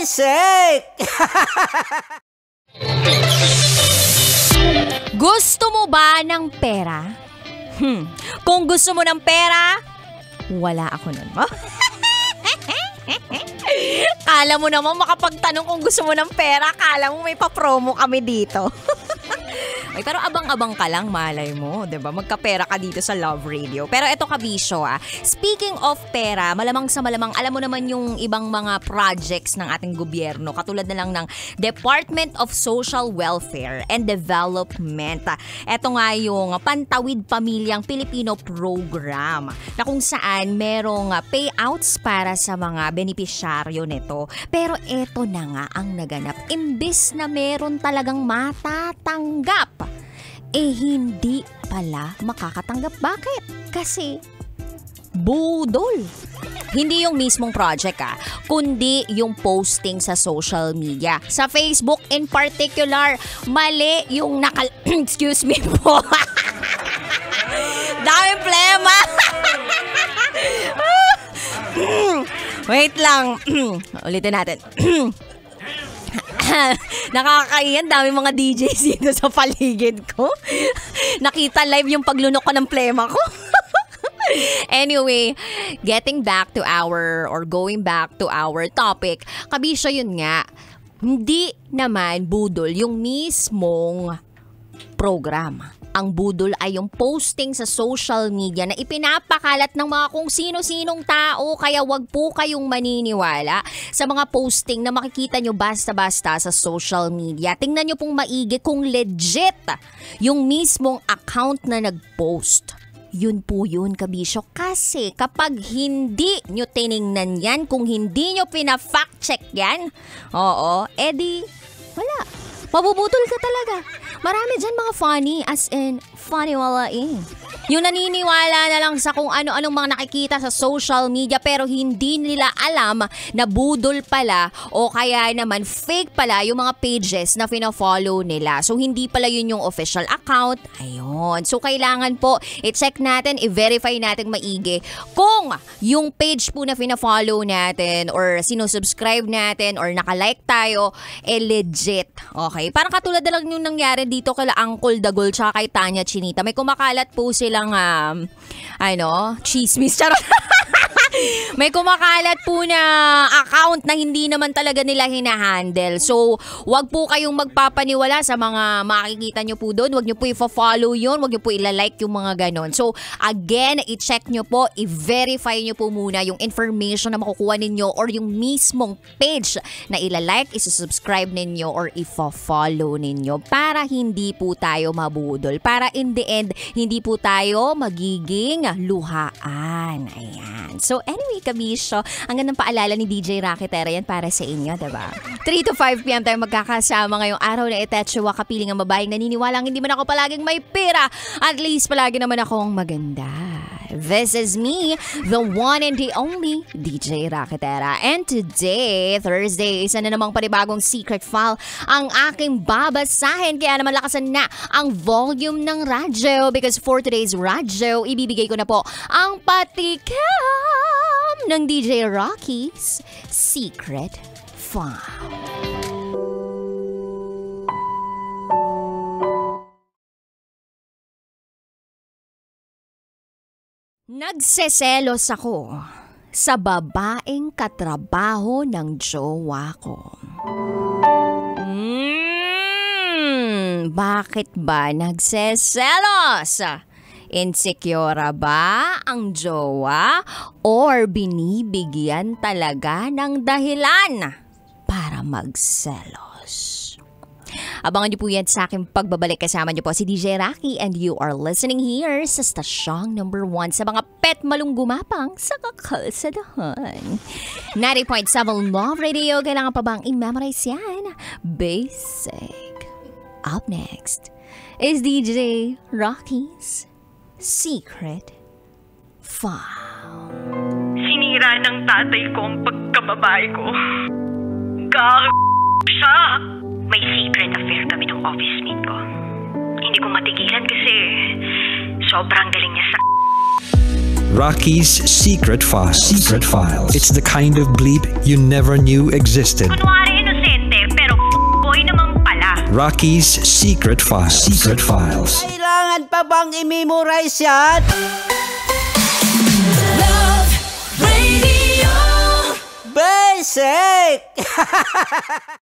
shake! Gusto mo ba ng pera? Kung gusto mo ng pera, wala ako nun. Kala mo naman makapagtanong kung gusto mo ng pera, kala mo may pa-promo kami dito. Ay, pero abang-abang ka lang, malay mo, 'di ba? Magkapera ka dito sa Love Radio. Pero eto kabisyo Speaking of pera, malamang sa malamang, alam mo naman yung ibang mga projects ng ating gobyerno, katulad na lang ng Department of Social Welfare and Development. Eto nga yung Pantawid Pamilyang Pilipino Program, na kung saan merong payouts para sa mga benepisyaryo nito. Pero eto na nga ang naganap. Imbis na meron talagang matatanggap, hindi pala makakatanggap. Bakit? Kasi budol. Hindi yung mismong project kundi yung posting sa social media. Sa Facebook in particular, mali yung excuse me po. Daming plema. Wait lang. Ulitin natin. Nakakaiyan, dami mga DJs dito sa paligid ko. Nakita live yung paglunok ko ng plema ko. Anyway, going back to our topic, kabisyo yun nga, hindi naman budol yung mismong program. Ang budol ay yung posting sa social media na ipinapakalat ng mga kung sino-sinong tao, kaya wag po kayong maniniwala sa mga posting na makikita nyo basta-basta sa social media. Tingnan nyo pong maigi kung legit yung mismong account na nag-post. Yun po yun, kabisyo. Kasi kapag hindi nyo tiningnan yan, kung hindi nyo pina-fact check yan, edi wala. Mabubutol ka talaga. Marami dyan mga funny, as in, funny walain. Yung naniniwala na lang sa kung ano-anong mga nakikita sa social media pero hindi nila alam na budol pala o kaya naman fake pala yung mga pages na fina-follow nila. So, hindi pala yun yung official account. Ayun. So, kailangan po i-check natin, i-verify natin maigi kung yung page po na fina-follow natin or sinusubscribe natin or nakalike tayo, legit. Okay? Parang katulad na lang yung nangyari dito kay Uncle Dagol tsaka kay Tanya Chinita. May kumakalat po silang chismis. Charot. May kumakalat po na account na hindi naman talaga nila hinahandle. So, wag po kayong magpapaniwala sa mga makikita nyo po doon. Wag nyo po i-follow yun. Wag nyo po ilalike yung mga ganon. So, again, i-check nyo po, i-verify nyo po muna yung information na makukuha ninyo or yung mismong page na ilalike, isusubscribe ninyo or i-follow ninyo para hindi po tayo mabudol. Para in the end, hindi po tayo magiging luhaan. Ayan. So, anyway, kabisyo, ang gandang paalala ni DJ Rakitera yan para sa inyo, diba? 3 to 5 p.m. tayo magkakasama ngayong araw na itetsuwa kapiling ang babaeng naniniwalang hindi man ako palaging may pera. At least palagi naman akong maganda. This is me, the one and the only DJ Rakitera. And today, Thursday, isa na namang panibagong secret file ang aking babasahin. Kaya naman lakasan na ang volume ng radyo because for today's radyo, ibibigay ko na po ang patikim ng DJ Rocky's Secret File. Nagseselos ako sa babaeng katrabaho ng jowa ko. Bakit ba nagseselos? Insecure ba ang jowa or binibigyan talaga ng dahilan para magselos? Abangan niyo po yan sa aking pagbabalik. Kasama niyo po si DJ Rocky and you are listening here sa stasyong number 1 sa mga pet malunggumapang sa kakalsadahan. 90.7 Love Radio. Kailangan pa bang i-memorize yan? Basic. Up next is DJ Rocky's Secret File. Sinira ng tatay ko ang pagkababae ko. Siya! May secret affair kami ng office mate ko. Hindi ko matigilan kasi sobrang galing niya sa Rocky's Secret Files. Secret Files. It's the kind of bleep you never knew existed. Kunwari inosente, pero boy naman pala. Rocky's Secret Files. Secret Files. Kailangan pa bang i-memorize yan? Love Radio. Basic!